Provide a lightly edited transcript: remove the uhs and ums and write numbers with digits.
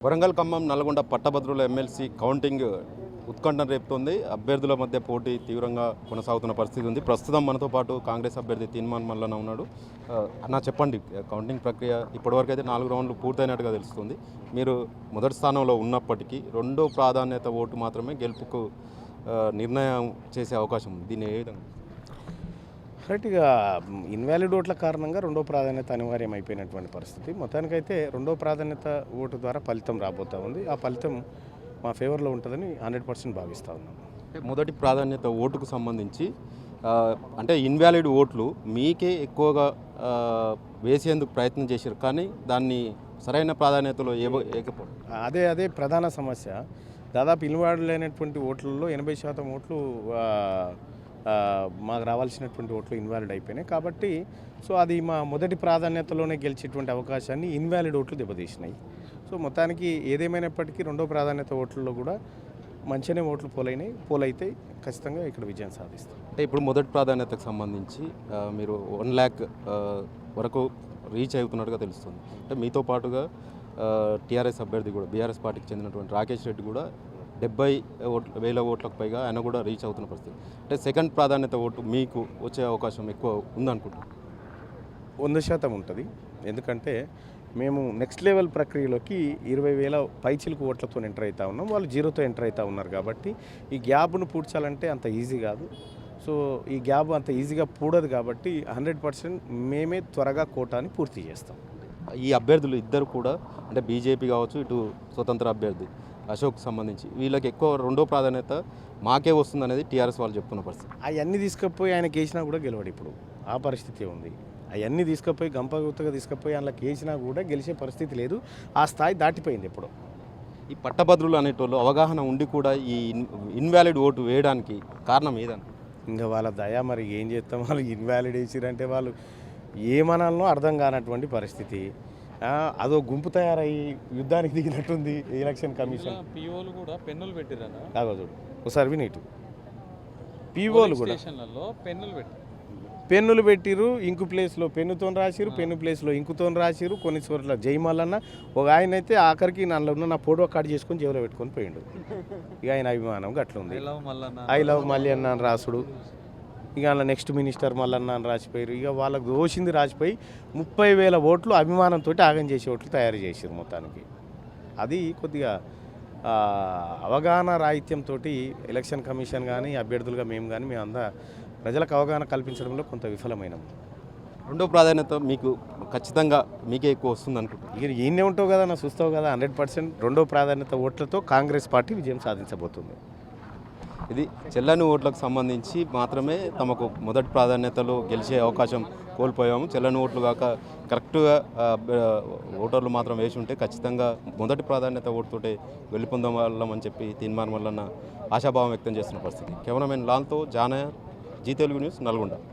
వరంగల్ ఖమ్మం నల్గొండ పట్టభద్రుల MLC counting ఉత్కంఠ రేపుతోంది. అభ్యర్థుల మధ్య పోటీ తీవ్రంగా కొనసాగుతున్న పరిస్థితి ఉంది. ప్రస్తుతం మనతో పాటు కాంగ్రెస్ అభ్యర్థి తీన్మాన్ మల్లన్న ఉన్నాడు. అన్న చెప్పండి, కౌంటింగ్ ప్రక్రియ ఇప్పటివరకు అయితే 4 రౌండ్లు పూర్తయినట్టుగా తెలుస్తుంది. మీరు మొదటి స్థానంలో ఉన్నప్పటికీ రెండో ప్రాధాన్యత ఓటు మాత్రమే గెలుపుకు నిర్ణయం చేసే అవకాశం ఉంది. దీన్ని ఏ విధంగా కరెక్ట్గా ఇన్వాలిడ్ ఓట్ల కారణంగా రెండో ప్రాధాన్యత అనివార్యం అయిపోయినటువంటి పరిస్థితి. మొత్తానికైతే రెండో ప్రాధాన్యత ఓటు ద్వారా ఫలితం రాబోతూ ఉంది. ఆ ఫలితం మా ఫేవర్లో ఉంటుందని 100% భావిస్తూ ఉన్నాం. మొదటి ప్రాధాన్యత ఓటుకు సంబంధించి అంటే ఇన్వాలిడ్ ఓట్లు మీకే ఎక్కువగా వేసేందుకు ప్రయత్నం చేశారు, కానీ దాన్ని సరైన ప్రాధాన్యతలో ఏకపోవడం అదే ప్రధాన సమస్య. దాదాపు ఇన్వాలిడ్ లేనటువంటి ఓట్లలో 80% ఓట్లు మాకు రావాల్సినటువంటి ఓట్లు ఇన్వాలిడ్ అయిపోయినాయి. కాబట్టి అది మా మొదటి ప్రాధాన్యతలోనే గెలిచేటువంటి అవకాశాన్ని ఇన్వాలిడ్ ఓట్లు దెబ్బతీసినాయి. మొత్తానికి ఏదేమైనప్పటికీ రెండో ప్రాధాన్యత ఓట్లలో కూడా మంచిగానే ఓట్లు పోలైతే ఖచ్చితంగా ఇక్కడ విజయం సాధిస్తాం. అంటే ఇప్పుడు మొదటి ప్రాధాన్యతకు సంబంధించి మీరు 1 lakh వరకు రీచ్ అవుతున్నట్టుగా తెలుస్తుంది. అంటే మీతో పాటుగా టీఆర్ఎస్ అభ్యర్థి కూడా బీఆర్ఎస్ పార్టీకి చెందినటువంటి రాకేష్ రెడ్డి కూడా 70,000 ఓట్లకు పైగా ఆయన కూడా రీచ్ అవుతున్న పరిస్థితి. అంటే సెకండ్ ప్రాధాన్యత ఓటు మీకు వచ్చే అవకాశం ఎక్కువ ఉందనుకుంటున్నాను. 100% ఉంటుంది. ఎందుకంటే మేము నెక్స్ట్ లెవెల్ ప్రక్రియలోకి 20,000 పైచిలకు ఓట్లతో ఎంటర్ అవుతూ ఉన్నాం. వాళ్ళు 0తో ఎంటర్ అవుతూ ఉన్నారు. కాబట్టి ఈ గ్యాప్ను పూడ్చాలంటే అంత ఈజీ కాదు. ఈ గ్యాప్ అంత ఈజీగా పూడదు. కాబట్టి 100% మేమే త్వరగా కోటాని పూర్తి చేస్తాం. ఈ అభ్యర్థులు ఇద్దరు కూడా అంటే బీజేపీ కావచ్చు, ఇటు స్వతంత్ర అభ్యర్థి అశోక్ సంబంధించి వీళ్ళకి ఎక్కువ రెండో ప్రాధాన్యత మాకే వస్తుంది అనేది టీఆర్ఎస్ వాళ్ళు చెప్తున్న పరిస్థితి. అవన్నీ తీసుకుపోయి ఆయనకి వేసినా కూడా గెలవడు. ఇప్పుడు ఆ పరిస్థితి ఉంది. అవన్నీ తీసుకుపోయి గంపగుత్తగా తీసుకుపోయి అందులోకి వేసినా కూడా గెలిచే పరిస్థితి లేదు. ఆ స్థాయి దాటిపోయింది. ఇప్పుడు ఈ పట్టభద్రులు అనేటోళ్ళు అవగాహన ఉండి కూడా ఈ ఇన్వాలిడ్ ఓటు వేయడానికి కారణం ఏదని ఇంకా వాళ్ళ దయ. మరి ఏం చేస్తాం, వాళ్ళు ఇన్వాలిడ్ వేసిరంటే వాళ్ళు ఏమనాలనో అర్థం కానటువంటి పరిస్థితి. అదో గుంపు తయారయ్యి యుద్ధానికి దిగినట్టుంది ఎలక్షన్ కమిషన్. పిఓలు కూడా పెన్నులు పెట్టిరన్నా. చూడు ఒకసారి వినేటు పిఓలు కూడా పెన్నులు పెట్టిరు. ఇంకు ప్లేస్లో పెన్నుతో రాసిరు, పెన్ను ప్లేస్లో ఇంకుతో రాసిరు. కొన్ని చోట్ల జయమల్లన్న ఒక ఆయన అయితే ఆఖరికి నన్ను ఉన్న నా ఫోటో కట్ చేసుకొని జేబులో పెట్టుకొని పోయిండు. ఇక ఆయన అభిమానం గట్లుంది. ఐ లవ్ మల్లన్న అని రాసుడు. ఇక అలా నెక్స్ట్ మినిస్టర్ మల్లన్న అని రాసిపోయారు. ఇక వాళ్ళకు దోషింది రాసిపోయి 30,000 ఓట్లు అభిమానంతో ఆగం చేసే ఓట్లు తయారు చేసారు. మొత్తానికి అది కొద్దిగా అవగాహన రాహిత్యంతో ఎలక్షన్ కమిషన్ కానీ అభ్యర్థులుగా మేము అంతా ప్రజలకు అవగాహన కల్పించడంలో కొంత విఫలమైనాం. రెండో ప్రాధాన్యత మీకు ఖచ్చితంగా మీకే ఎక్కువ వస్తుంది అనుకుంటున్నాను. ఇక ఈయనే ఉంటావు కదా, నా చూస్తావు కదా. 100% రెండో ప్రాధాన్యత ఓట్లతో కాంగ్రెస్ పార్టీ విజయం సాధించబోతుంది. ఇది చెల్లని ఓట్లకు సంబంధించి మాత్రమే తమకు మొదటి ప్రాధాన్యతలో గెలిచే అవకాశం కోల్పోయాము. చెల్లని ఓట్లు కాక కరెక్ట్గా ఓటర్లు మాత్రం వేసి ఉంటే ఖచ్చితంగా మొదటి ప్రాధాన్యత ఓటుతోటే వెళ్ళిపొందవాళ్ళమని చెప్పి తీన్మాన్ మల్లన్న ఆశాభావం వ్యక్తం చేస్తున్న పరిస్థితి. కెమెరామెన్ లాల్తో జానయ్య, జీ తెలుగు న్యూస్, నల్గొండ.